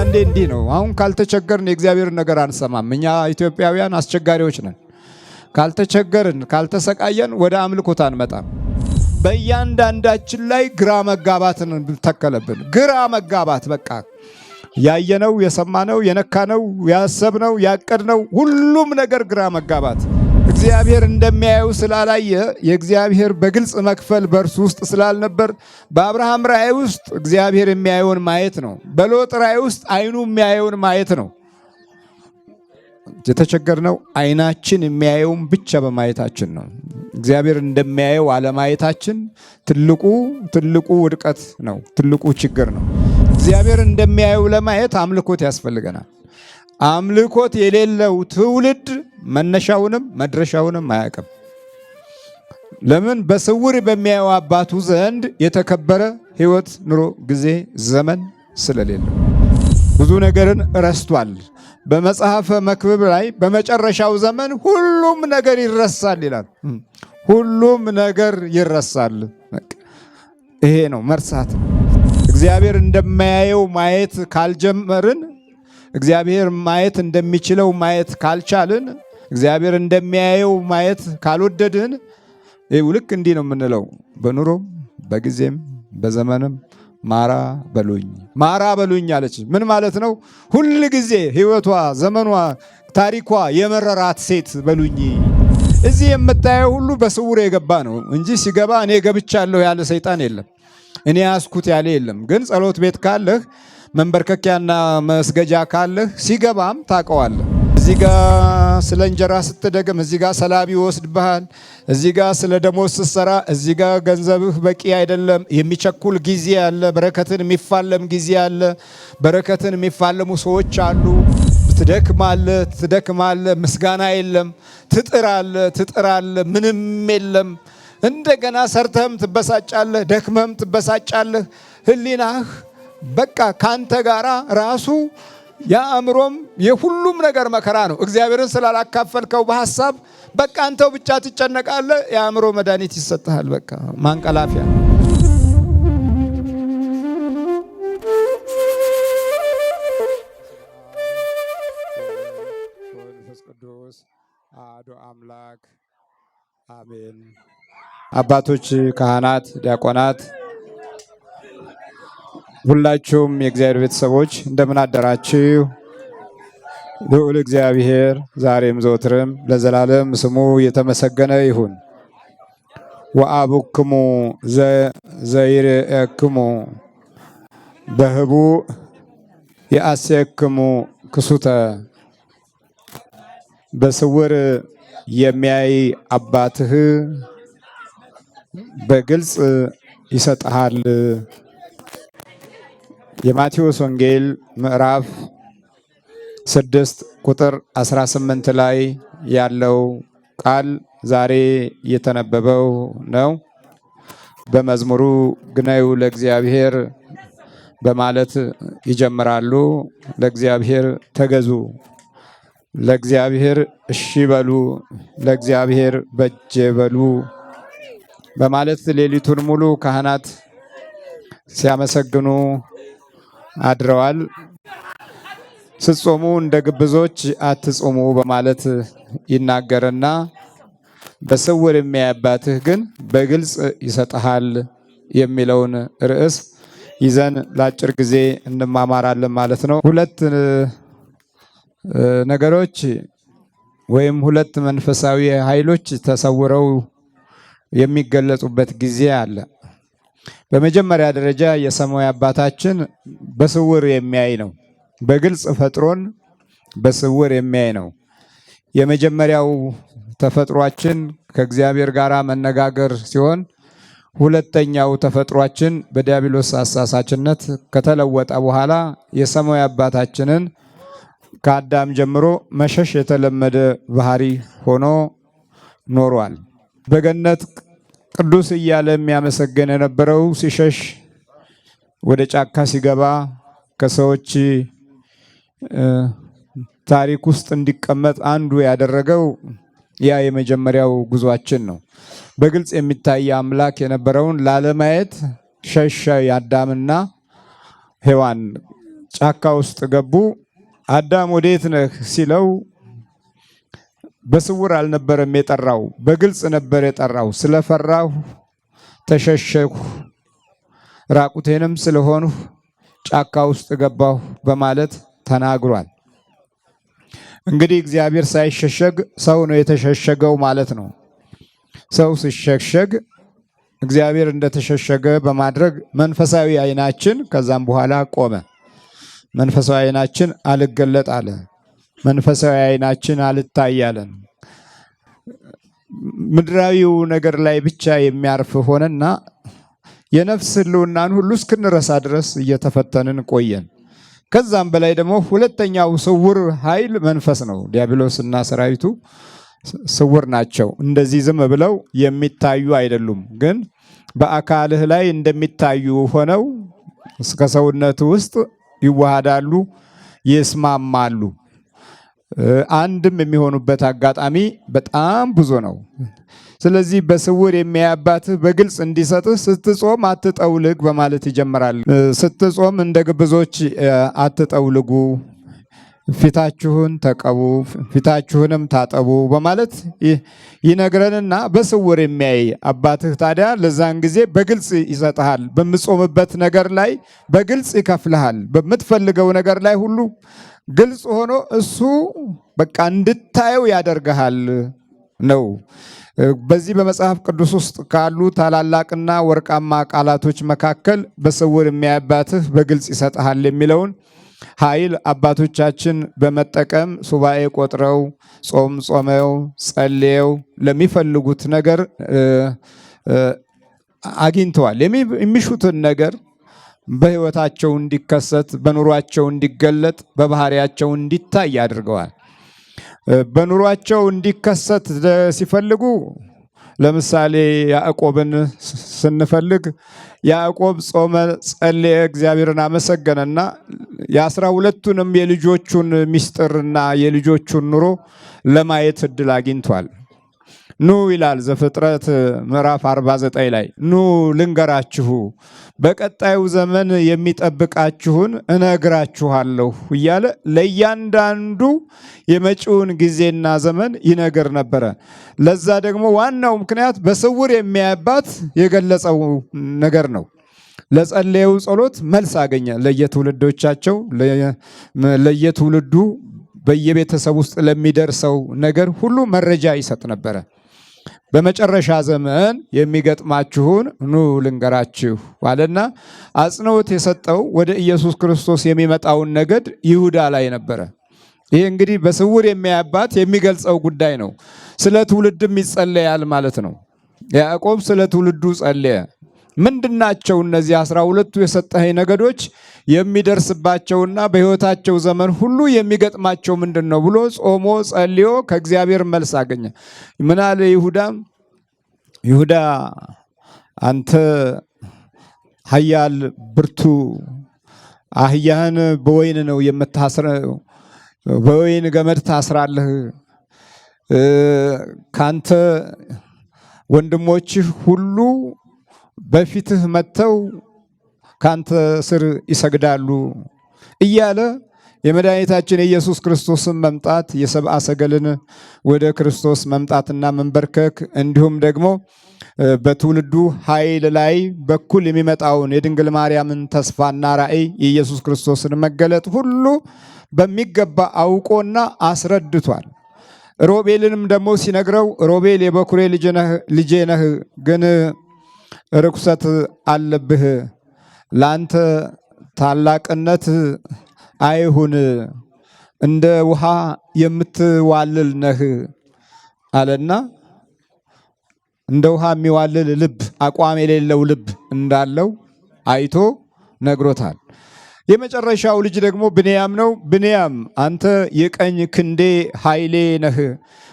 አንዳንዴ እንዲህ ነው። አሁን ካልተቸገርን የእግዚአብሔር ነገር አንሰማም። እኛ ኢትዮጵያውያን አስቸጋሪዎች ነን። ካልተቸገርን ካልተሰቃየን ወደ አምልኮት አንመጣም። በእያንዳንዳችን ላይ ግራ መጋባትን ተከለብን። ግራ መጋባት በቃ ያየነው የሰማነው የነካነው ያሰብነው ያቀድነው ሁሉም ነገር ግራ መጋባት። እግዚአብሔር እንደሚያየው ስላላየ የእግዚአብሔር በግልጽ መክፈል በእርሱ ውስጥ ስላልነበር በአብርሃም ራእይ ውስጥ እግዚአብሔር የሚያየውን ማየት ነው። በሎጥ ራእይ ውስጥ አይኑ የሚያየውን ማየት ነው። የተቸገርነው አይናችን የሚያየውን ብቻ በማየታችን ነው። እግዚአብሔር እንደሚያየው አለማየታችን ትልቁ ውድቀት ነው። ትልቁ ችግር ነው። እግዚአብሔር እንደሚያየው ለማየት አምልኮት ያስፈልገናል። አምልኮት የሌለው ትውልድ መነሻውንም መድረሻውንም አያውቅም። ለምን? በስውር በሚያየው አባቱ ዘንድ የተከበረ ሕይወት፣ ኑሮ፣ ጊዜ፣ ዘመን ስለሌለው ብዙ ነገርን ረስቷል። በመጽሐፈ መክብብ ላይ በመጨረሻው ዘመን ሁሉም ነገር ይረሳል ይላል። ሁሉም ነገር ይረሳል። ይሄ ነው መርሳት። እግዚአብሔር እንደማያየው ማየት ካልጀመርን፣ እግዚአብሔር ማየት እንደሚችለው ማየት ካልቻልን፣ እግዚአብሔር እንደሚያየው ማየት ካልወደድን፣ ልክ እንዲህ ነው የምንለው በኑሮም በጊዜም በዘመንም ማራ በሉኝ አለች። ምን ማለት ነው? ሁል ጊዜ ህይወቷ፣ ዘመኗ፣ ታሪኳ የመረራት ሴት በሉኝ። እዚህ የምታየው ሁሉ በስውር የገባ ነው እንጂ ሲገባ እኔ ገብቻለሁ ያለ ሰይጣን የለም። እኔ ያስኩት ያለ የለም። ግን ጸሎት ቤት ካለህ፣ መንበርከኪያና መስገጃ ካለህ ሲገባም ታውቀዋለህ። እዚህ ጋ ስለ እንጀራ ስትደግም እዚህ ጋ ሰላቢ ይወስድብሃል። እዚህ ጋ ስለ ደሞዝ ስትሰራ እዚህ ጋ ገንዘብህ በቂ አይደለም። የሚቸኩል ጊዜ አለ። በረከትን የሚፋለም ጊዜ አለ። በረከትን የሚፋለሙ ሰዎች አሉ። ትደክማለህ፣ ምስጋና የለም። ትጥራለህ፣ ምንም የለም። እንደገና ሰርተህም ትበሳጫለህ፣ ደክመህም ትበሳጫለህ። ህሊናህ በቃ ካንተ ጋራ ራሱ የአእምሮም የሁሉም ነገር መከራ ነው። እግዚአብሔርን ስላላካፈልከው በሐሳብ በቃ አንተው ብቻ ትጨነቃለህ። የአእምሮ መድኃኒት ይሰጥሃል። በቃ ማንቀላፊያ። መንፈስ ቅዱስ አሐዱ አምላክ አሜን። አባቶች፣ ካህናት፣ ዲያቆናት፣ ሁላችሁም የእግዚአብሔር ቤተሰቦች እንደምን አደራችሁ? ልዑል እግዚአብሔር ዛሬም ዘወትርም ለዘላለም ስሙ የተመሰገነ ይሁን። ወአቡክሙ ዘይርእክሙ በህቡዕ የአሴክሙ ክሱተ። በስውር የሚያይ አባትህ በግልጽ ይሰጥሃል። የማቴዎስ ወንጌል ምዕራፍ 6 ቁጥር 18 ላይ ያለው ቃል ዛሬ የተነበበው ነው። በመዝሙሩ ግነዩ ለእግዚአብሔር በማለት ይጀምራሉ። ለእግዚአብሔር ተገዙ፣ ለእግዚአብሔር እሺ በሉ፣ ለእግዚአብሔር በጀ በሉ በማለት ሌሊቱን ሙሉ ካህናት ሲያመሰግኑ አድረዋል። ስትጾሙ እንደ ግብዞች አትጾሙ በማለት ይናገርና በስውር የሚያይ አባትህ ግን በግልጽ ይሰጥሃል የሚለውን ርዕስ ይዘን ለአጭር ጊዜ እንማማራለን ማለት ነው። ሁለት ነገሮች ወይም ሁለት መንፈሳዊ ኃይሎች ተሰውረው የሚገለጹበት ጊዜ አለ። በመጀመሪያ ደረጃ የሰማይ አባታችን በስውር የሚያይ ነው። በግልጽ ፈጥሮን በስውር የሚያይ ነው። የመጀመሪያው ተፈጥሯችን ከእግዚአብሔር ጋር መነጋገር ሲሆን፣ ሁለተኛው ተፈጥሯችን በዲያብሎስ አሳሳችነት ከተለወጠ በኋላ የሰማይ አባታችንን ከአዳም ጀምሮ መሸሽ የተለመደ ባህሪ ሆኖ ኖሯል። በገነት ቅዱስ እያለ የሚያመሰገን የነበረው ሲሸሽ ወደ ጫካ ሲገባ ከሰዎች ታሪክ ውስጥ እንዲቀመጥ አንዱ ያደረገው ያ የመጀመሪያው ጉዟችን ነው። በግልጽ የሚታይ አምላክ የነበረውን ላለማየት ሸሸ አዳምና ሔዋን ጫካ ውስጥ ገቡ። አዳም ወዴት ነህ ሲለው በስውር አልነበረም የጠራው፣ በግልጽ ነበር የጠራው። ስለፈራሁ ተሸሸኩ፣ ራቁቴንም ስለሆንሁ ጫካ ውስጥ ገባሁ በማለት ተናግሯል። እንግዲህ እግዚአብሔር ሳይሸሸግ ሰው ነው የተሸሸገው ማለት ነው። ሰው ሲሸሸግ እግዚአብሔር እንደተሸሸገ በማድረግ መንፈሳዊ ዓይናችን ከዛም በኋላ ቆመ። መንፈሳዊ ዓይናችን አልገለጥ አለ። መንፈሳዊ ዓይናችን አልታይ አለን። ምድራዊው ነገር ላይ ብቻ የሚያርፍ ሆነና የነፍስ ሕልውናን ሁሉ እስክንረሳ ድረስ እየተፈተንን ቆየን። ከዛም በላይ ደግሞ ሁለተኛው ስውር ኃይል መንፈስ ነው። ዲያብሎስና ሰራዊቱ ስውር ናቸው። እንደዚህ ዝም ብለው የሚታዩ አይደሉም፣ ግን በአካልህ ላይ እንደሚታዩ ሆነው እስከ ሰውነት ውስጥ ይዋሃዳሉ፣ ይስማማሉ። አንድም የሚሆኑበት አጋጣሚ በጣም ብዙ ነው። ስለዚህ በስውር የሚያይ አባትህ በግልጽ እንዲሰጥህ ስትጾም አትጠውልግ በማለት ይጀምራል። ስትጾም እንደ ግብዞች አትጠውልጉ፣ ፊታችሁን ተቀቡ፣ ፊታችሁንም ታጠቡ በማለት ይነግረንና በስውር የሚያይ አባትህ ታዲያ ለዛን ጊዜ በግልጽ ይሰጥሃል። በምጾምበት ነገር ላይ በግልጽ ይከፍልሃል። በምትፈልገው ነገር ላይ ሁሉ ግልጽ ሆኖ እሱ በቃ እንድታየው ያደርግሃል ነው። በዚህ በመጽሐፍ ቅዱስ ውስጥ ካሉ ታላላቅና ወርቃማ ቃላቶች መካከል በስውር የሚያይ አባትህ በግልጽ ይሰጥሃል የሚለውን ኃይል አባቶቻችን በመጠቀም ሱባኤ ቆጥረው ጾም ጾመው ጸልየው ለሚፈልጉት ነገር አግኝተዋል። የሚሹትን ነገር በሕይወታቸው እንዲከሰት፣ በኑሯቸው እንዲገለጥ፣ በባህሪያቸው እንዲታይ አድርገዋል። በኑሯቸው እንዲከሰት ሲፈልጉ ለምሳሌ ያዕቆብን ስንፈልግ ያዕቆብ ጾመ፣ ጸለየ፣ እግዚአብሔርን አመሰገነና የ12ቱንም የልጆቹን ምስጢርና የልጆቹን ኑሮ ለማየት እድል አግኝቷል። ኑ ይላል ዘፍጥረት ምዕራፍ 49 ላይ ኑ ልንገራችሁ፣ በቀጣዩ ዘመን የሚጠብቃችሁን እነግራችኋለሁ እያለ ለእያንዳንዱ የመጪውን ጊዜና ዘመን ይነግር ነበረ። ለዛ ደግሞ ዋናው ምክንያት በስውር የሚያይ አባት የገለጸው ነገር ነው። ለጸለየው ጸሎት መልስ አገኘ። ለየትውልዶቻቸው ለየትውልዱ በየቤተሰብ ውስጥ ለሚደርሰው ነገር ሁሉ መረጃ ይሰጥ ነበረ። በመጨረሻ ዘመን የሚገጥማችሁን ኑ ልንገራችሁ አለና አጽንዖት የሰጠው ወደ ኢየሱስ ክርስቶስ የሚመጣውን ነገድ ይሁዳ ላይ ነበረ። ይሄ እንግዲህ በስውር የሚያይ አባት የሚገልጸው ጉዳይ ነው። ስለ ትውልድም ይጸለያል ማለት ነው። ያዕቆብ ስለ ትውልዱ ጸለየ። ምንድናቸው እነዚህ 12ቱ የሰጠኸኝ ነገዶች? የሚደርስባቸውና በሕይወታቸው ዘመን ሁሉ የሚገጥማቸው ምንድን ነው ብሎ ጾሞ ጸልዮ ከእግዚአብሔር መልስ አገኘ። ምን አለ ይሁዳም? ይሁዳ አንተ ኃያል ብርቱ፣ አህያህን በወይን ነው የምታስረው፣ በወይን ገመድ ታስራለህ። ካንተ ወንድሞችህ ሁሉ በፊትህ መጥተው ካንተ ስር ይሰግዳሉ እያለ የመድኃኒታችን የኢየሱስ ክርስቶስን መምጣት፣ የሰብአ ሰገልን ወደ ክርስቶስ መምጣትና መንበርከክ እንዲሁም ደግሞ በትውልዱ ኃይል ላይ በኩል የሚመጣውን የድንግል ማርያምን ተስፋና ራእይ የኢየሱስ ክርስቶስን መገለጥ ሁሉ በሚገባ አውቆና አስረድቷል። ሮቤልንም ደግሞ ሲነግረው ሮቤል የበኩሬ ልጄ ነህ፣ ግን ርኩሰት አለብህ፣ ላንተ ታላቅነት አይሁን፣ እንደ ውሃ የምትዋልል ነህ አለና እንደ ውሃ የሚዋልል ልብ፣ አቋም የሌለው ልብ እንዳለው አይቶ ነግሮታል። የመጨረሻው ልጅ ደግሞ ብንያም ነው። ብንያም አንተ የቀኝ ክንዴ ኃይሌ ነህ፣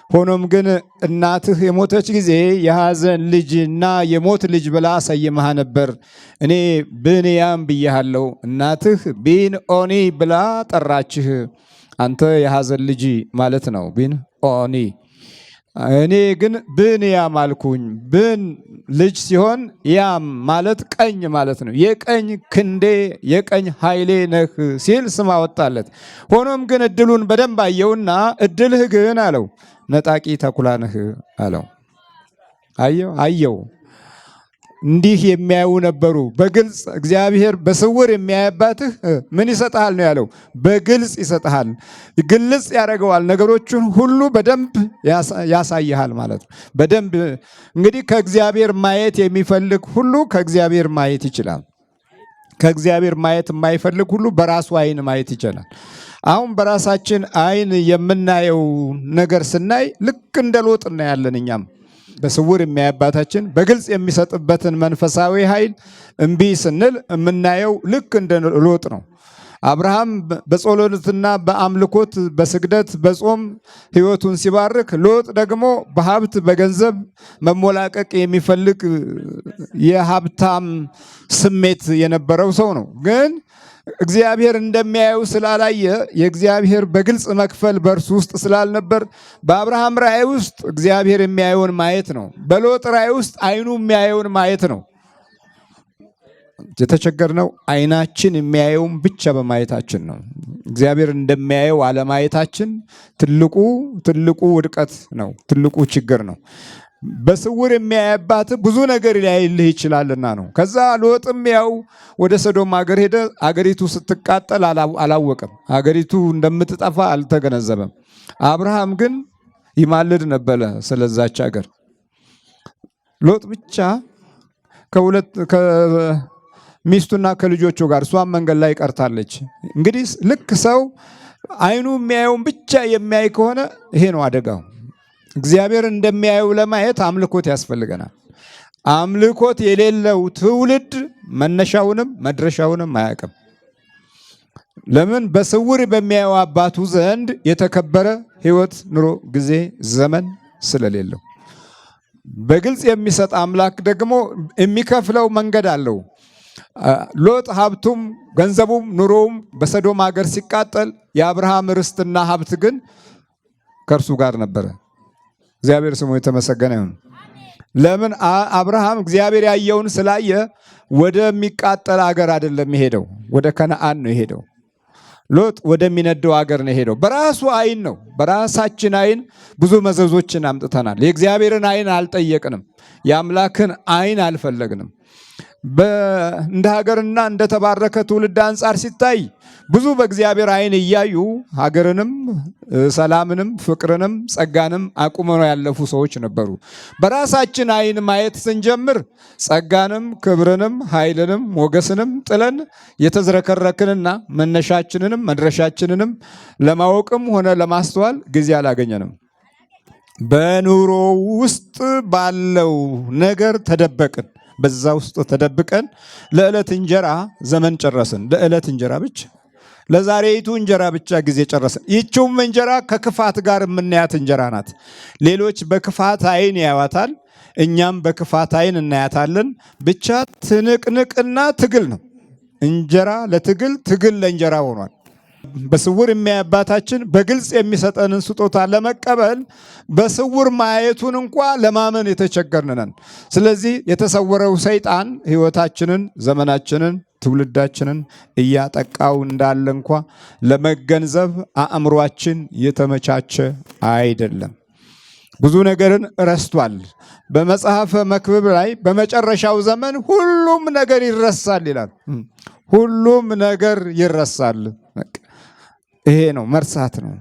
ሆኖም ግን እናትህ የሞተች ጊዜ የሐዘን ልጅና የሞት ልጅ ብላ ሰይመሃ ነበር። እኔ ብንያም ብያሃለሁ፣ እናትህ ቢንኦኒ ብላ ጠራችህ። አንተ የሐዘን ልጅ ማለት ነው ቢንኦኒ፣ እኔ ግን ብንያም አልኩኝ። ልጅ ሲሆን ያም ማለት ቀኝ ማለት ነው። የቀኝ ክንዴ የቀኝ ኃይሌ ነህ ሲል ስም አወጣለት። ሆኖም ግን እድሉን በደንብ አየውና እድልህ ግን አለው ነጣቂ ተኩላ ነህ አለው። አየው እንዲህ የሚያዩ ነበሩ። በግልጽ እግዚአብሔር በስውር የሚያይባትህ ምን ይሰጥሃል ነው ያለው። በግልጽ ይሰጥሃል፣ ግልጽ ያደርገዋል። ነገሮችን ሁሉ በደንብ ያሳይሃል ማለት ነው። በደንብ እንግዲህ ከእግዚአብሔር ማየት የሚፈልግ ሁሉ ከእግዚአብሔር ማየት ይችላል። ከእግዚአብሔር ማየት የማይፈልግ ሁሉ በራሱ አይን ማየት ይችላል። አሁን በራሳችን አይን የምናየው ነገር ስናይ ልክ እንደ ሎጥ እናያለን። እኛም በስውር የሚያይባታችን በግልጽ የሚሰጥበትን መንፈሳዊ ኃይል እምቢ ስንል የምናየው ልክ እንደ ሎጥ ነው። አብርሃም በጸሎትና በአምልኮት በስግደት በጾም ሕይወቱን ሲባርክ፣ ሎጥ ደግሞ በሀብት በገንዘብ መሞላቀቅ የሚፈልግ የሀብታም ስሜት የነበረው ሰው ነው። ግን እግዚአብሔር እንደሚያየው ስላላየ የእግዚአብሔር በግልጽ መክፈል በእርሱ ውስጥ ስላልነበር በአብርሃም ራእይ ውስጥ እግዚአብሔር የሚያየውን ማየት ነው። በሎጥ ራእይ ውስጥ አይኑ የሚያየውን ማየት ነው። የተቸገርነው አይናችን የሚያየውን ብቻ በማየታችን ነው። እግዚአብሔር እንደሚያየው አለማየታችን ትልቁ ውድቀት ነው። ትልቁ ችግር ነው። በስውር የሚያይባት ብዙ ነገር ሊያይልህ ይችላልና ነው። ከዛ ሎጥም ያው ወደ ሰዶም ሀገር ሄደ። አገሪቱ ስትቃጠል አላወቀም። አገሪቱ እንደምትጠፋ አልተገነዘበም። አብርሃም ግን ይማልድ ነበረ ስለዛች ሀገር። ሎጥ ብቻ ከሚስቱና ከልጆቹ ጋር እሷም መንገድ ላይ ቀርታለች። እንግዲህ ልክ ሰው አይኑ የሚያየውን ብቻ የሚያይ ከሆነ ይሄ ነው አደጋው። እግዚአብሔር እንደሚያየው ለማየት አምልኮት ያስፈልገናል። አምልኮት የሌለው ትውልድ መነሻውንም መድረሻውንም አያውቅም። ለምን? በስውር በሚያየው አባቱ ዘንድ የተከበረ ሕይወት፣ ኑሮ፣ ጊዜ፣ ዘመን ስለሌለው። በግልጽ የሚሰጥ አምላክ ደግሞ የሚከፍለው መንገድ አለው። ሎጥ ሀብቱም ገንዘቡም ኑሮውም በሰዶም ሀገር ሲቃጠል የአብርሃም ርስትና ሀብት ግን ከእርሱ ጋር ነበረ። እግዚአብሔር ስሙ የተመሰገነ ይሁን። ለምን? አብርሃም እግዚአብሔር ያየውን ስላየ ወደሚቃጠል አገር አይደለም የሄደው፣ ወደ ከነአን ነው የሄደው። ሎጥ ወደሚነደው አገር ነው የሄደው። በራሱ አይን ነው። በራሳችን አይን ብዙ መዘዞችን አምጥተናል። የእግዚአብሔርን አይን አልጠየቅንም። የአምላክን አይን አልፈለግንም። እንደ ሀገርና እንደተባረከ ትውልድ አንጻር ሲታይ ብዙ በእግዚአብሔር አይን እያዩ ሀገርንም ሰላምንም ፍቅርንም ጸጋንም አቁመው ያለፉ ሰዎች ነበሩ። በራሳችን አይን ማየት ስንጀምር ጸጋንም ክብርንም ኃይልንም ሞገስንም ጥለን የተዝረከረክንና መነሻችንንም መድረሻችንንም ለማወቅም ሆነ ለማስተዋል ጊዜ አላገኘንም። በኑሮ ውስጥ ባለው ነገር ተደበቅን። በዛ ውስጥ ተደብቀን ለዕለት እንጀራ ዘመን ጨረስን። ለዕለት እንጀራ ብቻ ለዛሬይቱ እንጀራ ብቻ ጊዜ ጨረስን። ይህችውም እንጀራ ከክፋት ጋር የምናያት እንጀራ ናት። ሌሎች በክፋት አይን ያዩዋታል፣ እኛም በክፋት አይን እናያታለን። ብቻ ትንቅንቅና ትግል ነው። እንጀራ ለትግል፣ ትግል ለእንጀራ ሆኗል። በስውር የሚያይባታችን በግልጽ የሚሰጠንን ስጦታ ለመቀበል በስውር ማየቱን እንኳ ለማመን የተቸገርን ነን። ስለዚህ የተሰወረው ሰይጣን ሕይወታችንን፣ ዘመናችንን፣ ትውልዳችንን እያጠቃው እንዳለ እንኳ ለመገንዘብ አእምሯችን የተመቻቸ አይደለም። ብዙ ነገርን ረስቷል። በመጽሐፈ መክብብ ላይ በመጨረሻው ዘመን ሁሉም ነገር ይረሳል ይላል። ሁሉም ነገር ይረሳል። ይሄ ነው መርሳት ነው።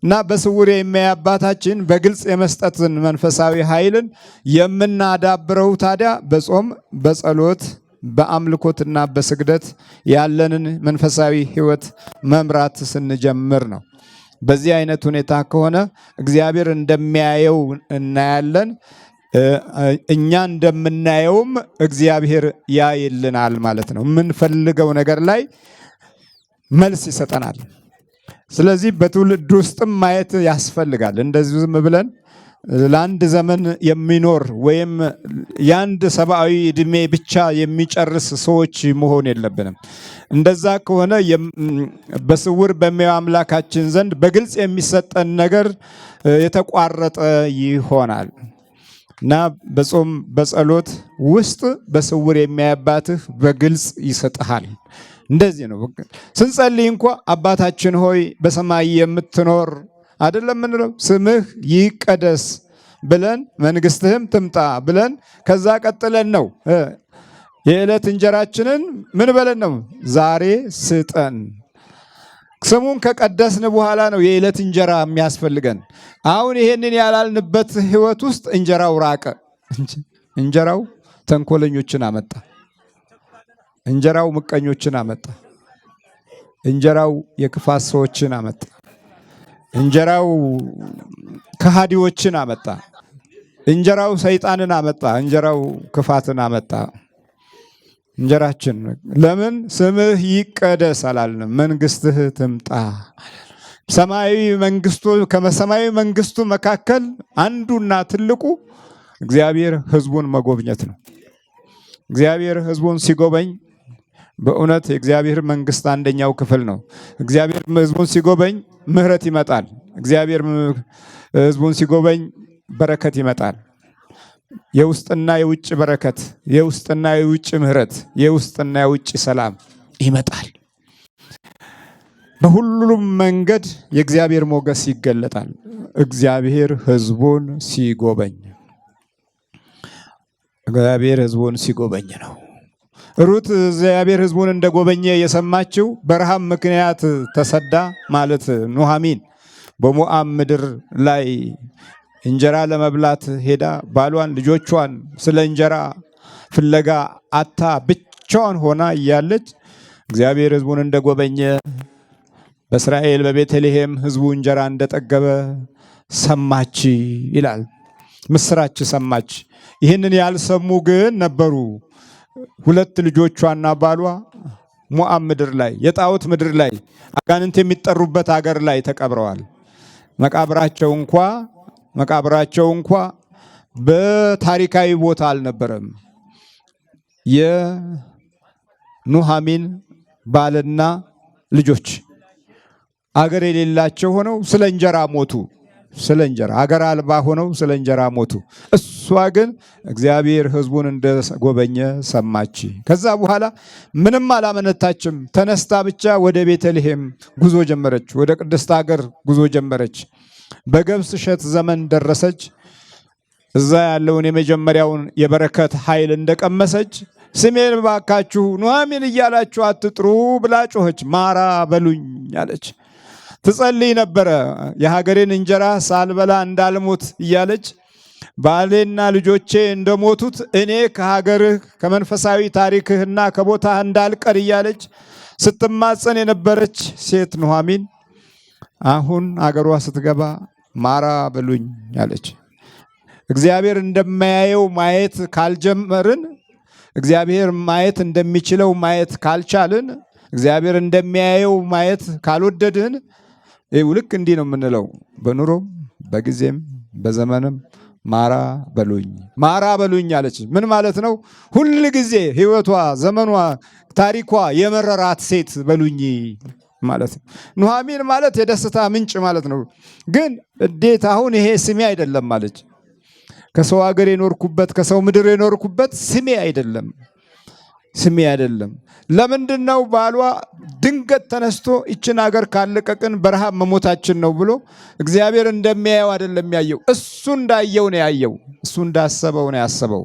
እና በስውር የሚያይ አባታችን በግልጽ የመስጠትን መንፈሳዊ ኃይልን የምናዳብረው ታዲያ በጾም በጸሎት በአምልኮትና በስግደት ያለንን መንፈሳዊ ሕይወት መምራት ስንጀምር ነው። በዚህ አይነት ሁኔታ ከሆነ እግዚአብሔር እንደሚያየው እናያለን። እኛ እንደምናየውም እግዚአብሔር ያይልናል ማለት ነው። የምንፈልገው ነገር ላይ መልስ ይሰጠናል። ስለዚህ በትውልድ ውስጥም ማየት ያስፈልጋል። እንደዚህ ዝም ብለን ለአንድ ዘመን የሚኖር ወይም የአንድ ሰብአዊ ዕድሜ ብቻ የሚጨርስ ሰዎች መሆን የለብንም። እንደዛ ከሆነ በስውር በሚያየው አምላካችን ዘንድ በግልጽ የሚሰጠን ነገር የተቋረጠ ይሆናል። እና በጾም በጸሎት ውስጥ በስውር የሚያያባትህ በግልጽ ይሰጥሃል። እንደዚህ ነው ስንጸልይ እንኳ አባታችን ሆይ በሰማይ የምትኖር አይደለም ምንለው፣ ስምህ ይቀደስ ብለን መንግስትህም ትምጣ ብለን ከዛ ቀጥለን ነው የዕለት እንጀራችንን ምን በለን ነው ዛሬ ስጠን። ስሙን ከቀደስን በኋላ ነው የዕለት እንጀራ የሚያስፈልገን። አሁን ይሄንን ያላልንበት ህይወት ውስጥ እንጀራው ራቀ። እንጀራው ተንኮለኞችን አመጣ። እንጀራው ምቀኞችን አመጣ። እንጀራው የክፋት ሰዎችን አመጣ። እንጀራው ከሃዲዎችን አመጣ። እንጀራው ሰይጣንን አመጣ። እንጀራው ክፋትን አመጣ። እንጀራችን ለምን ስምህ ይቀደስ አላልንም? መንግስትህ ትምጣ። ሰማያዊ መንግስቱ ከሰማያዊ መንግስቱ መካከል አንዱና ትልቁ እግዚአብሔር ህዝቡን መጎብኘት ነው። እግዚአብሔር ህዝቡን ሲጎበኝ በእውነት የእግዚአብሔር መንግስት አንደኛው ክፍል ነው። እግዚአብሔር ህዝቡን ሲጎበኝ ምህረት ይመጣል። እግዚአብሔር ህዝቡን ሲጎበኝ በረከት ይመጣል። የውስጥና የውጭ በረከት፣ የውስጥና የውጭ ምህረት፣ የውስጥና የውጭ ሰላም ይመጣል። በሁሉም መንገድ የእግዚአብሔር ሞገስ ይገለጣል። እግዚአብሔር ህዝቡን ሲጎበኝ፣ እግዚአብሔር ህዝቡን ሲጎበኝ ነው። ሩት እግዚአብሔር ህዝቡን እንደጎበኘ የሰማችው በረሃብ ምክንያት ተሰዳ ማለት ኑሃሚን በሞዓብ ምድር ላይ እንጀራ ለመብላት ሄዳ ባሏን ልጆቿን ስለ እንጀራ ፍለጋ አታ ብቻዋን ሆና እያለች እግዚአብሔር ህዝቡን እንደጎበኘ በእስራኤል በቤተልሔም ህዝቡ እንጀራ እንደጠገበ ሰማች ይላል። ምስራች ሰማች። ይህንን ያልሰሙ ግን ነበሩ። ሁለት ልጆቿና ባሏ ሞዓብ ምድር ላይ የጣዖት ምድር ላይ አጋንንት የሚጠሩበት ሀገር ላይ ተቀብረዋል። መቃብራቸው እንኳ በታሪካዊ ቦታ አልነበረም። የኑሃሚን ባልና ልጆች አገር የሌላቸው ሆነው ስለ እንጀራ ሞቱ። ስለ እንጀራ አገር አልባ ሆነው ስለ እንጀራ ሞቱ። እሷ ግን እግዚአብሔር ህዝቡን እንደጎበኘ ሰማች። ከዛ በኋላ ምንም አላመነታችም። ተነስታ ብቻ ወደ ቤተልሔም ጉዞ ጀመረች። ወደ ቅድስት ሀገር ጉዞ ጀመረች። በገብስ እሸት ዘመን ደረሰች። እዛ ያለውን የመጀመሪያውን የበረከት ኃይል እንደቀመሰች ስሜን ባካችሁ ኑሃሚን እያላችሁ አትጥሩ ብላ ጮኸች። ማራ በሉኝ አለች። ትጸልይ ነበረ። የሀገሬን እንጀራ ሳልበላ እንዳልሞት እያለች ባሌና ልጆቼ እንደሞቱት እኔ ከሀገርህ ከመንፈሳዊ ታሪክህና ከቦታህ እንዳልቀር እያለች ስትማጸን የነበረች ሴት ኑሃሚን አሁን አገሯ ስትገባ ማራ በሉኝ አለች። እግዚአብሔር እንደማያየው ማየት ካልጀመርን፣ እግዚአብሔር ማየት እንደሚችለው ማየት ካልቻልን፣ እግዚአብሔር እንደሚያየው ማየት ካልወደድን ልክ እንዲህ ነው የምንለው። በኑሮም በጊዜም በዘመንም ማራ በሉኝ ማራ በሉኝ አለች። ምን ማለት ነው? ሁል ጊዜ ህይወቷ፣ ዘመኗ፣ ታሪኳ የመረራት ሴት በሉኝ ማለት ነው። ኑሃሚን ማለት የደስታ ምንጭ ማለት ነው። ግን እንዴት አሁን ይሄ ስሜ አይደለም አለች። ከሰው ሀገር የኖርኩበት ከሰው ምድር የኖርኩበት ስሜ አይደለም፣ ስሜ አይደለም። ለምንድን ነው ባሏ ድንገት ተነስቶ ይችን ሀገር ካለቀቅን በረሃብ መሞታችን ነው ብሎ እግዚአብሔር እንደሚያየው አይደለም ያየው። እሱ እንዳየው ነው ያየው። እሱ እንዳሰበው ነው ያሰበው።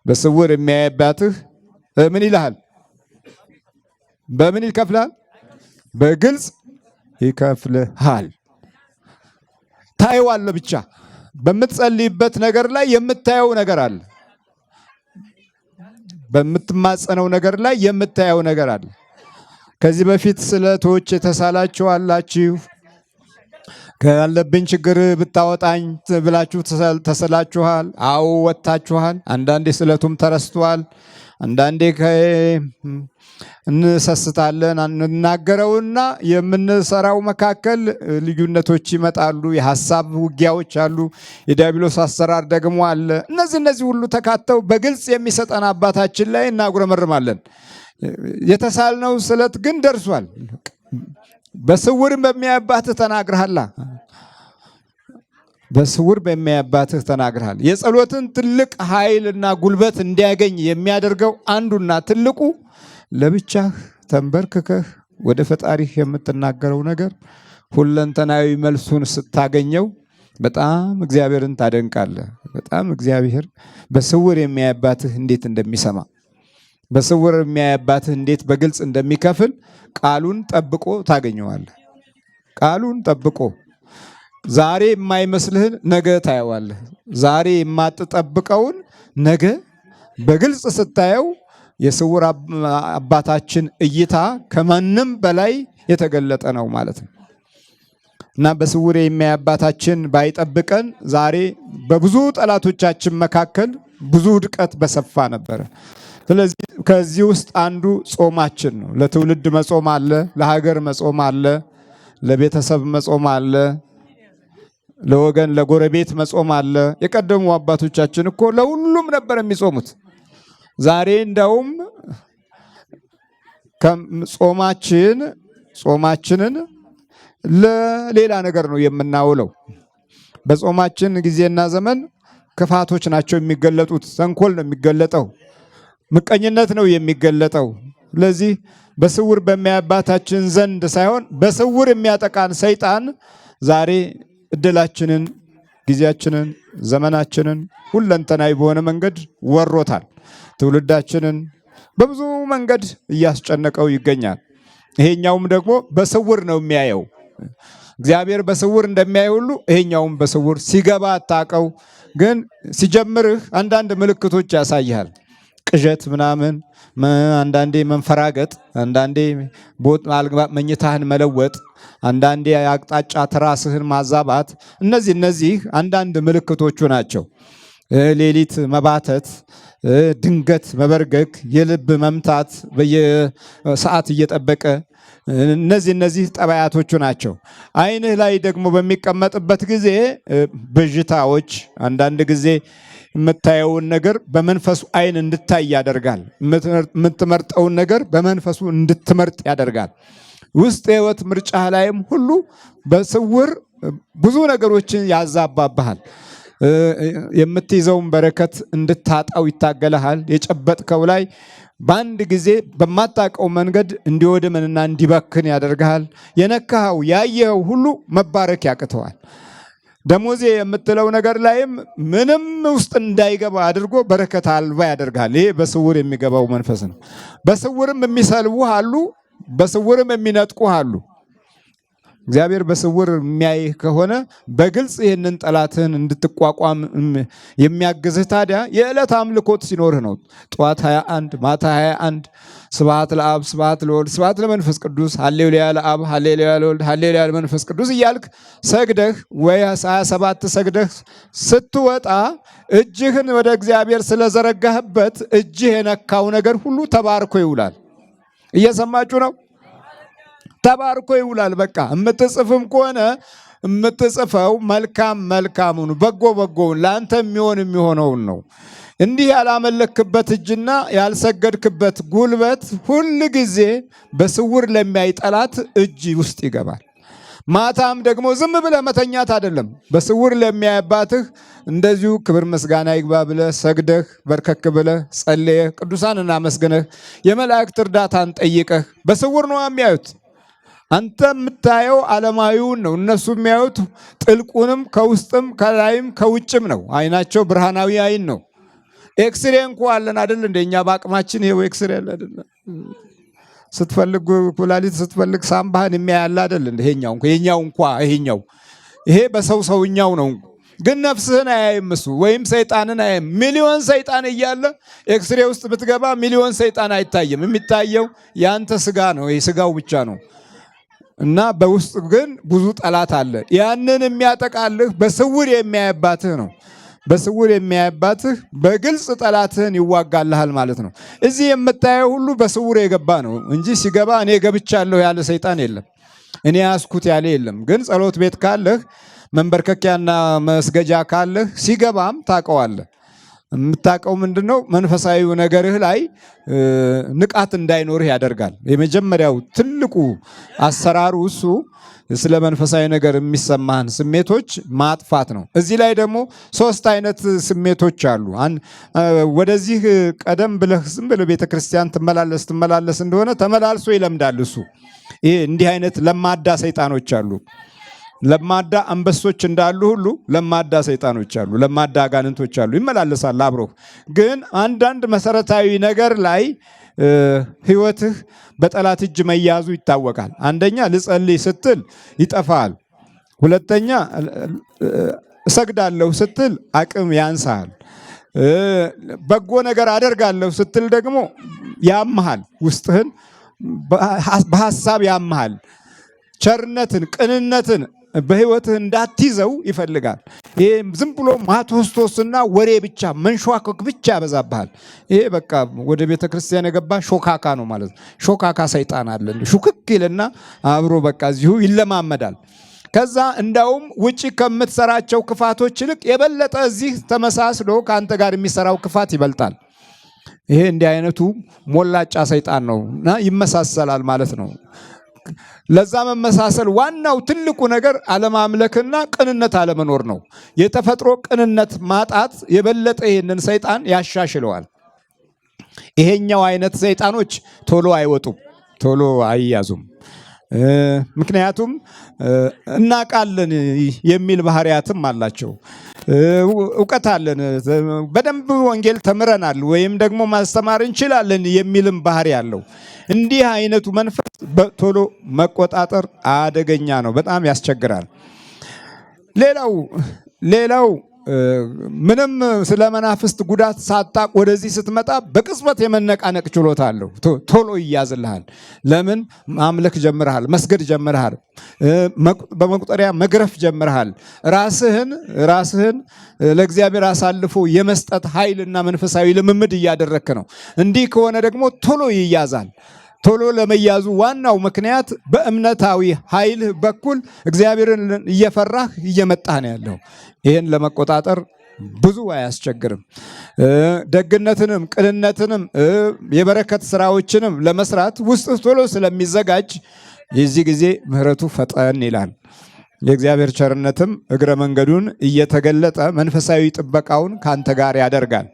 በስውር የሚያይባትህ ምን ይልሃል? በምን ይከፍልሃል? በግልጽ ይከፍልሃል። ታየዋለህ ብቻ። በምትጸልይበት ነገር ላይ የምታየው ነገር አለ። በምትማጸነው ነገር ላይ የምታየው ነገር አለ። ከዚህ በፊት ስለቶች የተሳላችሁ አላችሁ። ካለብኝ ችግር ብታወጣኝ ብላችሁ ተሰላችኋል። አዎ ወጥታችኋል። አንዳንዴ ስለቱም ተረስቷል። አንዳንዴ እንሰስታለን። እንናገረውና የምንሰራው መካከል ልዩነቶች ይመጣሉ። የሐሳብ ውጊያዎች አሉ። የዲያብሎስ አሰራር ደግሞ አለ። እነዚህ ሁሉ ተካተው በግልጽ የሚሰጠን አባታችን ላይ እናጉረመርማለን። የተሳልነው ስለት ግን ደርሷል። በስውርም በሚያይባትህ ተናግረሃላ። በስውር በሚያይ አባትህ ተናግረሃል። የጸሎትን ትልቅ ኃይልና ጉልበት እንዲያገኝ የሚያደርገው አንዱና ትልቁ ለብቻህ ተንበርክከህ ወደ ፈጣሪህ የምትናገረው ነገር ሁለንተናዊ መልሱን ስታገኘው በጣም እግዚአብሔርን ታደንቃለህ። በጣም እግዚአብሔር በስውር የሚያይ አባትህ እንዴት እንደሚሰማ፣ በስውር የሚያይ አባትህ እንዴት በግልጽ እንደሚከፍል ቃሉን ጠብቆ ታገኘዋለህ። ቃሉን ጠብቆ ዛሬ የማይመስልህን ነገ ታየዋለህ። ዛሬ የማትጠብቀውን ነገ በግልጽ ስታየው የስውር አባታችን እይታ ከማንም በላይ የተገለጠ ነው ማለት ነው እና በስውር የሚያይ አባታችን ባይጠብቀን ዛሬ በብዙ ጠላቶቻችን መካከል ብዙ ውድቀት በሰፋ ነበረ። ስለዚህ ከዚህ ውስጥ አንዱ ጾማችን ነው። ለትውልድ መጾም አለ፣ ለሀገር መጾም አለ፣ ለቤተሰብ መጾም አለ፣ ለወገን ለጎረቤት መጾም አለ። የቀደሙ አባቶቻችን እኮ ለሁሉም ነበር የሚጾሙት። ዛሬ እንደውም ጾማችንን ለሌላ ነገር ነው የምናውለው። በጾማችን ጊዜና ዘመን ክፋቶች ናቸው የሚገለጡት። ተንኮል ነው የሚገለጠው፣ ምቀኝነት ነው የሚገለጠው። ስለዚህ በስውር በሚያይ አባታችን ዘንድ ሳይሆን በስውር የሚያጠቃን ሰይጣን ዛሬ እድላችንን፣ ጊዜያችንን፣ ዘመናችንን ሁለንተናዊ በሆነ መንገድ ወሮታል። ትውልዳችንን በብዙ መንገድ እያስጨነቀው ይገኛል። ይሄኛውም ደግሞ በስውር ነው የሚያየው። እግዚአብሔር በስውር እንደሚያይ ሁሉ ይሄኛውም በስውር ሲገባ አታውቀው፣ ግን ሲጀምርህ አንዳንድ ምልክቶች ያሳይሃል። ቅዠት ምናምን፣ አንዳንዴ መንፈራገጥ፣ አንዳንዴ መኝታህን መለወጥ፣ አንዳንዴ አቅጣጫ ትራስህን ማዛባት፣ እነዚህ አንዳንድ ምልክቶቹ ናቸው። ሌሊት መባተት፣ ድንገት መበርገግ፣ የልብ መምታት በየሰዓት እየጠበቀ እነዚህ ጠባያቶቹ ናቸው። ዓይንህ ላይ ደግሞ በሚቀመጥበት ጊዜ ብዥታዎች፣ አንዳንድ ጊዜ የምታየውን ነገር በመንፈሱ ዓይን እንድታይ ያደርጋል። የምትመርጠውን ነገር በመንፈሱ እንድትመርጥ ያደርጋል። ውስጥ የህይወት ምርጫ ላይም ሁሉ በስውር ብዙ ነገሮችን ያዛባብሃል። የምትይዘውን በረከት እንድታጣው ይታገልሃል። የጨበጥከው ላይ በአንድ ጊዜ በማታውቀው መንገድ እንዲወድምንና እንዲበክን ያደርግሃል። የነካኸው ያየኸው ሁሉ መባረክ ያቅተዋል። ደሞዜ የምትለው ነገር ላይም ምንም ውስጥ እንዳይገባ አድርጎ በረከት አልባ ያደርግሃል። ይሄ በስውር የሚገባው መንፈስ ነው። በስውርም የሚሰልቡህ አሉ፣ በስውርም የሚነጥቁህ አሉ። እግዚአብሔር በስውር የሚያይህ ከሆነ በግልጽ ይህንን ጠላትህን እንድትቋቋም የሚያግዝህ ታዲያ የዕለት አምልኮት ሲኖርህ ነው። ጠዋት 21 ማታ 21 ስብሐት ለአብ ስብሐት ለወልድ ስብሐት ለመንፈስ ቅዱስ ሃሌሉያ ለአብ ሃሌሉያ ለወልድ ሃሌሉያ ለመንፈስ ቅዱስ እያልክ ሰግደህ ወይ 27 ሰግደህ ስትወጣ እጅህን ወደ እግዚአብሔር ስለዘረጋህበት እጅህ የነካው ነገር ሁሉ ተባርኮ ይውላል። እየሰማችሁ ነው? ተባርኮ ይውላል። በቃ የምትጽፍም ከሆነ የምትጽፈው መልካሙን በጎውን ለአንተ የሚሆነውን ነው። እንዲህ ያላመለክበት እጅና ያልሰገድክበት ጉልበት ሁል ጊዜ በስውር ለሚያይ ጠላት እጅ ውስጥ ይገባል። ማታም ደግሞ ዝም ብለህ መተኛት አይደለም። በስውር ለሚያይ አባትህ እንደዚሁ ክብር ምስጋና ይግባ ብለህ ሰግደህ በርከክ ብለህ ጸልየህ ቅዱሳንን አመስግነህ የመላእክት እርዳታን ጠይቀህ በስውር ነው የሚያዩት። አንተ የምታየው ዓለማዊውን ነው። እነሱ የሚያዩት ጥልቁንም ከውስጥም ከላይም ከውጭም ነው። ዓይናቸው ብርሃናዊ ዓይን ነው። ኤክስሬ እንኳ አለን አይደል? እንደኛ በአቅማችን ይሄው ኤክስሬ አለ አይደል? ስትፈልግ ኩላሊት ስትፈልግ ሳምባህን የሚያያል አይደል? ይሄኛው ይሄ በሰውኛው ነው። ግን ነፍስህን አያይም እሱ፣ ወይም ሰይጣንን አያይም። ሚሊዮን ሰይጣን እያለ ኤክስሬ ውስጥ ብትገባ ሚሊዮን ሰይጣን አይታይም። የሚታየው ያንተ ስጋ ነው። ይሄ ስጋው ብቻ ነው። እና በውስጥ ግን ብዙ ጠላት አለ። ያንን የሚያጠቃልህ በስውር የሚያይባትህ ነው። በስውር የሚያይባትህ በግልጽ ጠላትህን ይዋጋልሃል ማለት ነው። እዚህ የምታየው ሁሉ በስውር የገባ ነው እንጂ ሲገባ እኔ ገብቻለሁ ያለ ሰይጣን የለም። እኔ ያስኩት ያለ የለም። ግን ጸሎት ቤት ካለህ መንበርከኪያና መስገጃ ካለህ ሲገባም ታውቀዋለህ። የምታውቀው ምንድነው? መንፈሳዊ ነገርህ ላይ ንቃት እንዳይኖርህ ያደርጋል። የመጀመሪያው ትልቁ አሰራሩ እሱ ስለ መንፈሳዊ ነገር የሚሰማህን ስሜቶች ማጥፋት ነው። እዚህ ላይ ደግሞ 3 አይነት ስሜቶች አሉ። ወደዚህ ቀደም ብለህ ዝም ብለህ ቤተክርስቲያን ትመላለስ እንደሆነ ተመላልሶ ይለምዳል እሱ። ይሄ እንዲህ አይነት ለማዳ ሰይጣኖች አሉ። ለማዳ አንበሶች እንዳሉ ሁሉ ለማዳ ሰይጣኖች አሉ፣ ለማዳ አጋንንቶች አሉ። ይመላለሳል አብሮ። ግን አንዳንድ መሰረታዊ ነገር ላይ ህይወትህ በጠላት እጅ መያዙ ይታወቃል። አንደኛ ልጸልይ ስትል ይጠፋል። ሁለተኛ እሰግዳለሁ ስትል አቅም ያንሳል። በጎ ነገር አደርጋለሁ ስትል ደግሞ ያምሃል፣ ውስጥህን በሐሳብ ያምሃል። ቸርነትን፣ ቅንነትን በህይወትህ እንዳትይዘው ይፈልጋል። ይሄ ዝም ብሎ ማቶስቶስና ወሬ ብቻ መንሸዋከክ ብቻ ያበዛብሃል። ይሄ በቃ ወደ ቤተ ክርስቲያን የገባ ሾካካ ነው ማለት ነው። ሾካካ ሰይጣን አለ። ሹክክ ይልና አብሮ በቃ እዚሁ ይለማመዳል። ከዛ እንዳውም ውጪ ከምትሰራቸው ክፋቶች ይልቅ የበለጠ እዚህ ተመሳስሎ ከአንተ ጋር የሚሰራው ክፋት ይበልጣል። ይሄ እንዲህ አይነቱ ሞላጫ ሰይጣን ነው እና ይመሳሰላል ማለት ነው። ለዛ መመሳሰል ዋናው ትልቁ ነገር አለማምለክና ቅንነት አለመኖር ነው። የተፈጥሮ ቅንነት ማጣት የበለጠ ይህንን ሰይጣን ያሻሽለዋል። ይሄኛው አይነት ሰይጣኖች ቶሎ አይወጡም፣ ቶሎ አይያዙም። ምክንያቱም እናቃለን የሚል ባህሪያትም አላቸው። እውቀት አለን፣ በደንብ ወንጌል ተምረናል ወይም ደግሞ ማስተማር እንችላለን የሚልም ባህሪ አለው። እንዲህ አይነቱ መንፈስ ቶሎ መቆጣጠር አደገኛ ነው፣ በጣም ያስቸግራል። ሌላው ምንም ስለ መናፍስት ጉዳት ሳታቅ ወደዚህ ስትመጣ በቅጽበት የመነቃነቅ ችሎታ አለው። ቶሎ ይያዝልሃል። ለምን? ማምለክ ጀምረሃል፣ መስገድ ጀምረሃል፣ በመቁጠሪያ መግረፍ ጀምረሃል። ራስህን ለእግዚአብሔር አሳልፎ የመስጠት ኃይልና መንፈሳዊ ልምምድ እያደረክ ነው። እንዲህ ከሆነ ደግሞ ቶሎ ይያዛል። ቶሎ ለመያዙ ዋናው ምክንያት በእምነታዊ ኃይል በኩል እግዚአብሔርን እየፈራህ እየመጣህ ነው ያለው። ይህን ለመቆጣጠር ብዙ አያስቸግርም። ደግነትንም ቅንነትንም የበረከት ስራዎችንም ለመስራት ውስጥ ቶሎ ስለሚዘጋጅ የዚህ ጊዜ ምሕረቱ ፈጠን ይላል። የእግዚአብሔር ቸርነትም እግረ መንገዱን እየተገለጠ መንፈሳዊ ጥበቃውን ካንተ ጋር ያደርጋል።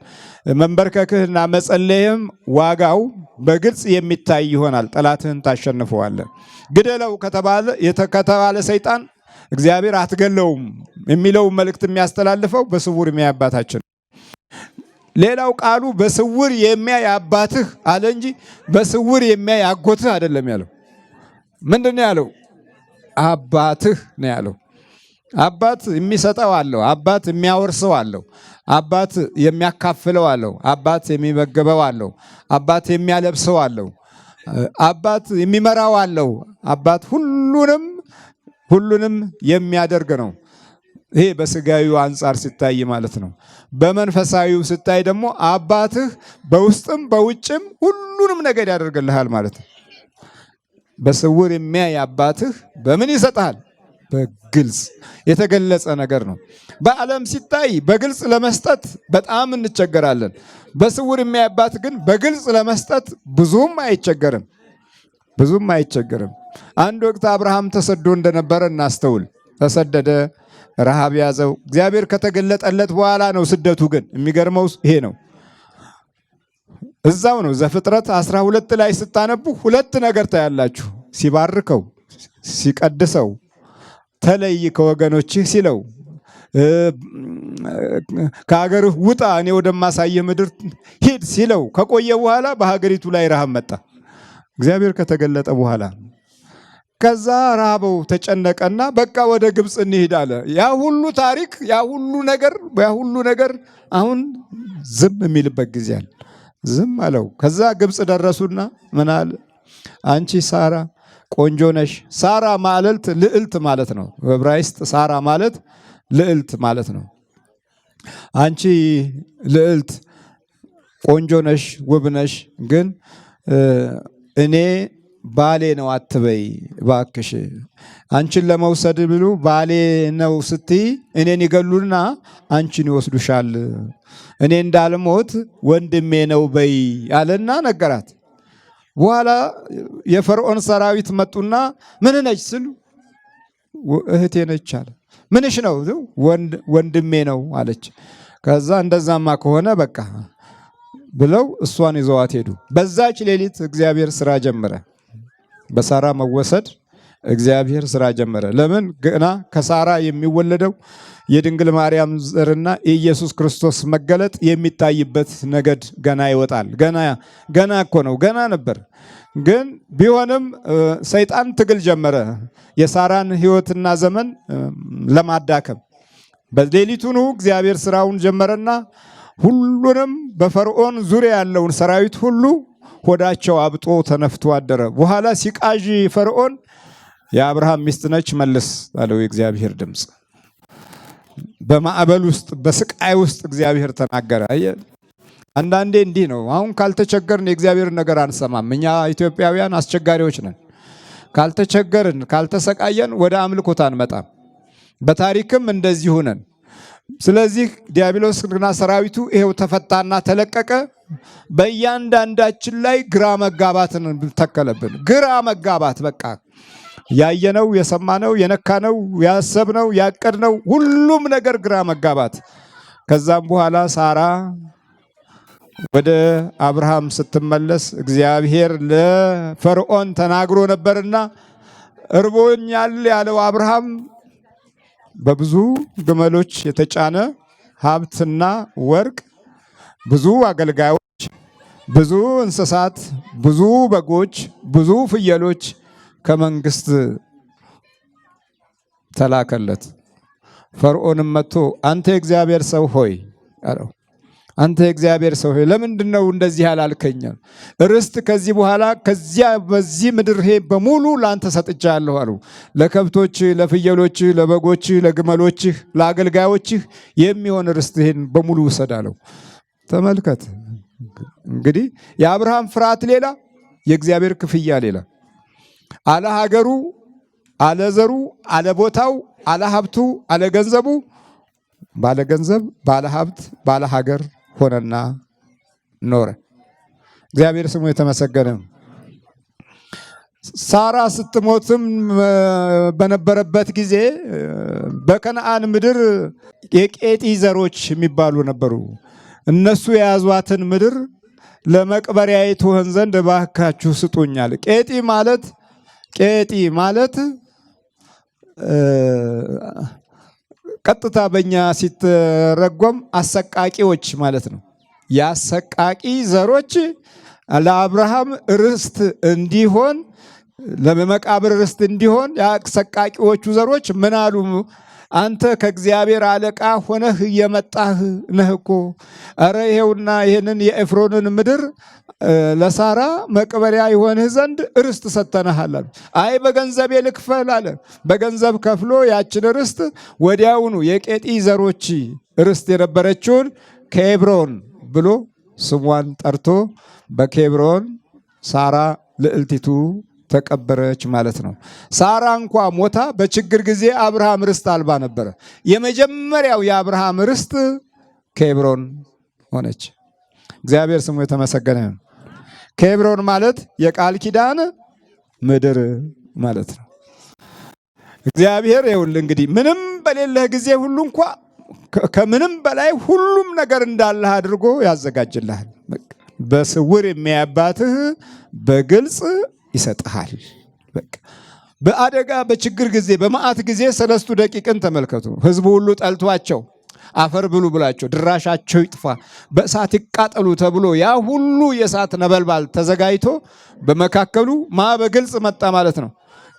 መንበርከክህና መጸለይም ዋጋው በግልጽ የሚታይ ይሆናል። ጠላትህን ታሸንፈዋለህ። ግደለው ከተባለ ሰይጣን እግዚአብሔር አትገለውም የሚለው መልእክት የሚያስተላልፈው በስውር የሚያይ አባታችን። ሌላው ቃሉ በስውር የሚያይ አባትህ አለ እንጂ በስውር የሚያይ አጎትህ አይደለም ያለው። ምንድን ነው ያለው? አባትህ ነው ያለው። አባት የሚሰጠው አለው፣ አባት የሚያወርሰው አለው፣ አባት የሚያካፍለው አለው፣ አባት የሚመገበው አለው፣ አባት የሚያለብሰው አለው፣ አባት የሚመራው አለው። አባት ሁሉንም የሚያደርግ ነው። ይሄ በስጋዊው አንጻር ሲታይ ማለት ነው። በመንፈሳዊው ሲታይ ደግሞ አባትህ በውስጥም በውጭም ሁሉንም ነገር ያደርግልሃል ማለት ነው። በስውር የሚያይ አባትህ በምን ይሰጣል? በግልጽ የተገለጸ ነገር ነው። በዓለም ሲታይ በግልጽ ለመስጠት በጣም እንቸገራለን። በስውር የሚያይ አባት ግን በግልጽ ለመስጠት ብዙም አይቸገርም። አንድ ወቅት አብርሃም ተሰዶ እንደነበረ እናስተውል። ተሰደደ፣ ረሃብ ያዘው። እግዚአብሔር ከተገለጠለት በኋላ ነው ስደቱ። ግን የሚገርመው ይሄ ነው። እዛው ነው ዘፍጥረት 12 ላይ ስታነቡ 2 ነገር ታያላችሁ። ሲባርከው፣ ሲቀድሰው፣ ተለይ ከወገኖችህ ሲለው፣ ከሀገርህ ውጣ እኔ ወደማሳየህ ምድር ሂድ ሲለው ከቆየ በኋላ በሀገሪቱ ላይ ረሃብ መጣ። እግዚአብሔር ከተገለጠ በኋላ ከዛ ራበው፣ ተጨነቀና በቃ ወደ ግብፅ እንሂድ አለ። ያ ሁሉ ታሪክ፣ ያ ሁሉ ነገር አሁን ዝም የሚልበት ጊዜ አለ። ዝም አለው። ከዛ ግብፅ ደረሱና ምን አለ? አንቺ ሳራ ቆንጆ ነሽ። ሳራ ማለት ልዕልት ማለት ነው። በዕብራይስጥ ሳራ ማለት ልዕልት ማለት ነው። አንቺ ልዕልት ቆንጆ ነሽ፣ ውብ ነሽ፣ ግን እኔ ባሌ ነው አትበይ ባክሽ። አንቺን ለመውሰድ ብሉ ባሌ ነው ስትይ እኔን ይገሉና አንቺን ይወስዱሻል። እኔ እንዳልሞት ወንድሜ ነው በይ አለና ነገራት። በኋላ የፈርዖን ሰራዊት መጡና ምን ነች ስሉ እህቴ ነች አለ። ምንሽ ነው? ወንድሜ ነው አለች። ከዛ እንደዛማ ከሆነ በቃ ብለው እሷን ይዘዋት ሄዱ። በዛች ሌሊት እግዚአብሔር ስራ ጀመረ። በሳራ መወሰድ እግዚአብሔር ስራ ጀመረ። ለምን? ገና ከሳራ የሚወለደው የድንግል ማርያም ዘርና የኢየሱስ ክርስቶስ መገለጥ የሚታይበት ነገድ ገና ይወጣል። ገና እኮ ነው፣ ገና ነበር። ግን ቢሆንም ሰይጣን ትግል ጀመረ የሳራን ሕይወትና ዘመን ለማዳከም። በሌሊቱኑ እግዚአብሔር ስራውን ጀመረና ሁሉንም በፈርዖን ዙሪያ ያለውን ሰራዊት ሁሉ ሆዳቸው አብጦ ተነፍቶ አደረ። በኋላ ሲቃዥ ፈርዖን የአብርሃም ሚስት ነች መልስ አለው የእግዚአብሔር ድምፅ። በማዕበል ውስጥ በስቃይ ውስጥ እግዚአብሔር ተናገረ። አንዳንዴ እንዲህ ነው። አሁን ካልተቸገርን የእግዚአብሔርን ነገር አንሰማም። እኛ ኢትዮጵያውያን አስቸጋሪዎች ነን። ካልተቸገርን ካልተሰቃየን ወደ አምልኮት አንመጣም። በታሪክም እንደዚሁ ነን። ስለዚህ ዲያብሎስና ሰራዊቱ ይሄው ተፈታና ተለቀቀ። በእያንዳንዳችን ላይ ግራ መጋባትን ተከለብን። ግራ መጋባት በቃ ያየነው፣ የሰማነው፣ የነካነው፣ ያሰብነው፣ ያቀድነው ሁሉም ነገር ግራ መጋባት። ከዛም በኋላ ሳራ ወደ አብርሃም ስትመለስ እግዚአብሔር ለፈርዖን ተናግሮ ነበርና እርቦኛል ያለው አብርሃም በብዙ ግመሎች የተጫነ ሀብትና ወርቅ፣ ብዙ አገልጋዮች፣ ብዙ እንስሳት፣ ብዙ በጎች፣ ብዙ ፍየሎች ከመንግስት ተላከለት። ፈርዖንም መጥቶ አንተ የእግዚአብሔር ሰው ሆይ አለው። አንተ የእግዚአብሔር ሰው ሆይ ለምንድን ነው እንደዚህ ያላልከኝ? ርስት ከዚህ በኋላ ከዚያ በዚህ ምድር በሙሉ ላንተ ሰጥቻለሁ አሉ። ለከብቶች፣ ለፍየሎች፣ ለበጎች፣ ለግመሎች፣ ለአገልጋዮች የሚሆን ርስት ይሄን በሙሉ ውሰድ አለው። ተመልከት እንግዲህ የአብርሃም ፍርሃት ሌላ፣ የእግዚአብሔር ክፍያ ሌላ። አለ ሀገሩ፣ አለ ዘሩ፣ አለ ቦታው፣ አለ ሀብቱ፣ አለ ገንዘቡ ባለ ገንዘብ፣ ባለ ሀብት፣ ባለ ሀገር ሆነና ኖረ። እግዚአብሔር ስሙ የተመሰገነ። ሳራ ስትሞትም በነበረበት ጊዜ በከነአን ምድር የቄጢ ዘሮች የሚባሉ ነበሩ። እነሱ የያዟትን ምድር ለመቅበሪያ ትሆን ዘንድ እባካችሁ ስጡኛል። ቄጢ ማለት ቀጥታ በእኛ ሲተረጎም አሰቃቂዎች ማለት ነው። የአሰቃቂ ዘሮች ለአብርሃም ርስት እንዲሆን፣ ለመቃብር ርስት እንዲሆን የአሰቃቂዎቹ ዘሮች ምን አሉ? አንተ ከእግዚአብሔር አለቃ ሆነህ የመጣህ ነህ እኮ። ኧረ ይሄውና ይህንን የኤፍሮንን ምድር ለሳራ መቅበሪያ ይሆንህ ዘንድ ርስት ሰጥተንሃል አሉ። አይ በገንዘብ ልክፈል አለ። በገንዘብ ከፍሎ ያችን ርስት ወዲያውኑ የቄጢ ዘሮች ርስት የነበረችውን ኬብሮን ብሎ ስሟን ጠርቶ በኬብሮን ሳራ ልዕልቲቱ ተቀበረች ማለት ነው። ሳራ እንኳ ሞታ በችግር ጊዜ አብርሃም ርስት አልባ ነበረ። የመጀመሪያው የአብርሃም ርስት ኬብሮን ሆነች። እግዚአብሔር ስሙ የተመሰገነ ነው። ኬብሮን ማለት የቃል ኪዳን ምድር ማለት ነው። እግዚአብሔር ይኸውልህ እንግዲህ ምንም በሌለህ ጊዜ ሁሉ እንኳ ከምንም በላይ ሁሉም ነገር እንዳለህ አድርጎ ያዘጋጅልሃል። በስውር የሚያባትህ በግልጽ ይሰጥሃል። በአደጋ በችግር ጊዜ በመዓት ጊዜ 3 ደቂቅን ተመልከቱ። ህዝቡ ሁሉ ጠልቷቸው አፈር ብሉ ብላቸው ድራሻቸው ይጥፋ በእሳት ይቃጠሉ ተብሎ ያ ሁሉ የእሳት ነበልባል ተዘጋጅቶ በመካከሉ በግልጽ መጣ ማለት ነው።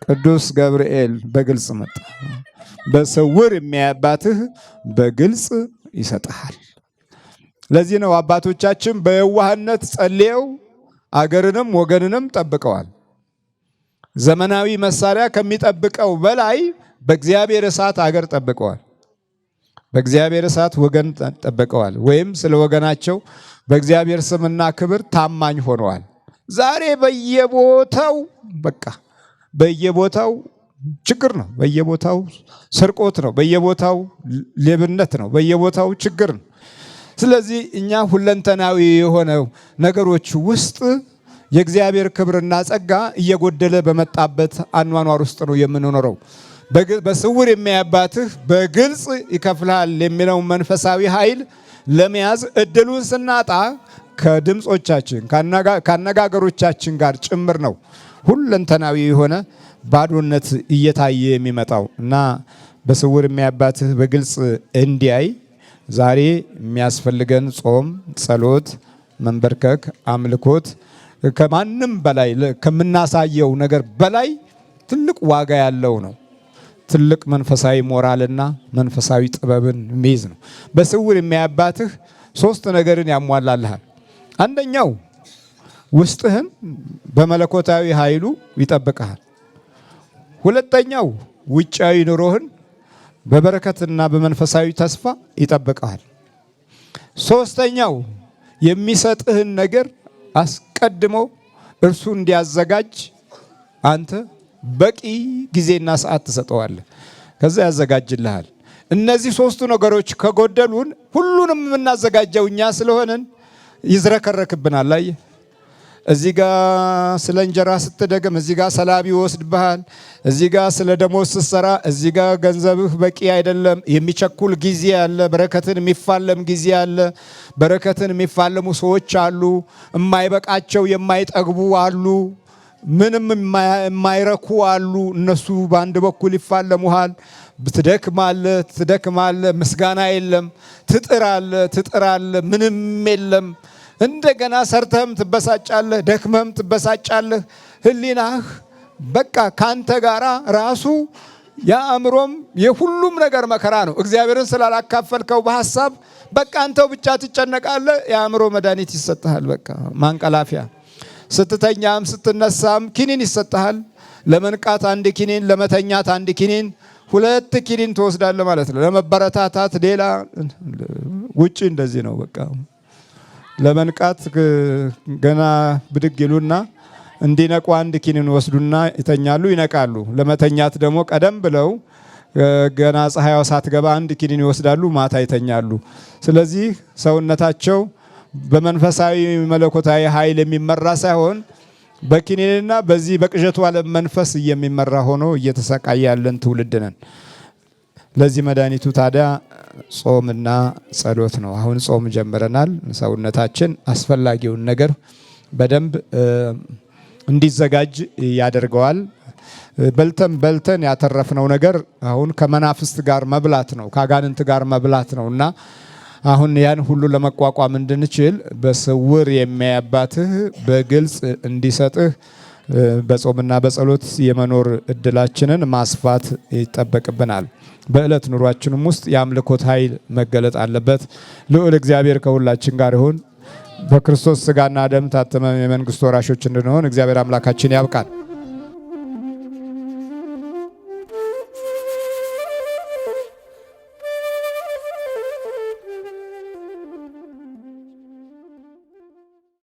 ቅዱስ ገብርኤል በግልጽ መጣ። በስውር የሚያባትህ በግልጽ ይሰጥሃል። ለዚህ ነው አባቶቻችን በየዋህነት ጸልየው አገርንም ወገንንም ጠብቀዋል። ዘመናዊ መሳሪያ ከሚጠብቀው በላይ በእግዚአብሔር እሳት አገር ጠብቀዋል። በእግዚአብሔር እሳት ወገን ጠብቀዋል። ወይም ስለ ወገናቸው በእግዚአብሔር ስምና ክብር ታማኝ ሆነዋል። ዛሬ በየቦታው በቃ በየቦታው ችግር ነው፣ በየቦታው ስርቆት ነው፣ በየቦታው ሌብነት ነው፣ በየቦታው ችግር ነው። ስለዚህ እኛ ሁለንተናዊ የሆነው ነገሮች ውስጥ የእግዚአብሔር ክብርና ጸጋ እየጎደለ በመጣበት አኗኗር ውስጥ ነው የምንኖረው። በስውር የሚያባትህ በግልጽ ይከፍልሃል የሚለው መንፈሳዊ ኃይል ለመያዝ እድሉን ስናጣ ከድምጾቻችን ከአነጋገሮቻችን ጋር ጭምር ነው ሁለንተናዊ የሆነ ባዶነት እየታየ የሚመጣው እና በስውር የሚያባትህ በግልጽ እንዲያይ ዛሬ የሚያስፈልገን ጾም፣ ጸሎት፣ መንበርከክ፣ አምልኮት ከማንም በላይ ከምናሳየው ነገር በላይ ትልቅ ዋጋ ያለው ነው። ትልቅ መንፈሳዊ ሞራልና መንፈሳዊ ጥበብን የሚይዝ ነው። በስውር የሚያባትህ 3 ነገርን ያሟላልሃል። አንደኛው ውስጥህን በመለኮታዊ ኃይሉ ይጠብቅሃል። ሁለተኛው ውጫዊ ኑሮህን በበረከትና በመንፈሳዊ ተስፋ ይጠብቅሃል። ሶስተኛው የሚሰጥህን ነገር አስቀድሞ እርሱ እንዲያዘጋጅ አንተ በቂ ጊዜና ሰዓት ትሰጠዋለህ። ከዛ ያዘጋጅልሃል። እነዚህ 3ቱ ነገሮች ከጎደሉን ሁሉንም የምናዘጋጀው እኛ ስለሆነን ይዝረከረክብናል። አየህ፣ እዚህ ጋር ስለ እንጀራ ስትደግም እዚህ ጋር ሰላቢ ይወስድብሃል። እዚህ ጋር ስለ ደሞዝ ስትሰራ እዚህ ጋር ገንዘብህ በቂ አይደለም። የሚቸኩል ጊዜ አለ። በረከትን የሚፋለም ጊዜ አለ። በረከትን የሚፋለሙ ሰዎች አሉ። የማይበቃቸው የማይጠግቡ አሉ። ምንም የማይረኩ አሉ። እነሱ በአንድ በኩል ይፋለሙሃል። ትደክማለህ፣ ምስጋና የለም። ትጥራለህ፣ ምንም የለም። እንደገና ሰርተህም ትበሳጫለህ፣ ደክመህም ትበሳጫለህ። ህሊናህ በቃ ካንተ ጋራ ራሱ የአእምሮም የሁሉም ነገር መከራ ነው። እግዚአብሔርን ስላላካፈልከው በሐሳብ በቃ አንተው ብቻ ትጨነቃለህ። የአእምሮ መድኃኒት ይሰጥሃል። በቃ ማንቀላፊያ ስትተኛም ስትነሳም ኪኒን ይሰጥሃል። ለመንቃት 1 ኪኒን፣ ለመተኛት 1 ኪኒን፣ 2 ኪኒን ትወስዳለህ ማለት ነው። ለመበረታታት ሌላ ውጪ እንደዚህ ነው። በቃ ለመንቃት ገና ብድግ ይሉና እንዲነቁ 1 ኪኒን ወስዱና ይተኛሉ፣ ይነቃሉ። ለመተኛት ደግሞ ቀደም ብለው ገና ፀሐይዋ ሳትገባ 1 ኪኒን ይወስዳሉ፣ ማታ ይተኛሉ። ስለዚህ ሰውነታቸው በመንፈሳዊ መለኮታዊ ኃይል የሚመራ ሳይሆን በኪኒንና በዚህ በቅዠቱ ዓለም መንፈስ የሚመራ ሆኖ እየተሰቃየ ያለን ትውልድ ነን። ለዚህ መድኃኒቱ ታዲያ ጾምና ጸሎት ነው። አሁን ጾም ጀምረናል። ሰውነታችን አስፈላጊውን ነገር በደንብ እንዲዘጋጅ ያደርገዋል። በልተን ያተረፍነው ነገር አሁን ከመናፍስት ጋር መብላት ነው፣ ከአጋንንት ጋር መብላት ነው እና አሁን ያን ሁሉ ለመቋቋም እንድንችል በስውር የሚያባትህ በግልጽ እንዲሰጥህ በጾምና በጸሎት የመኖር እድላችንን ማስፋት ይጠበቅብናል። በዕለት ኑሯችንም ውስጥ የአምልኮት ኃይል መገለጥ አለበት። ልዑል እግዚአብሔር ከሁላችን ጋር ይሁን። በክርስቶስ ሥጋና ደም ታተመን የመንግስት ወራሾች እንድንሆን እግዚአብሔር አምላካችን ያብቃል።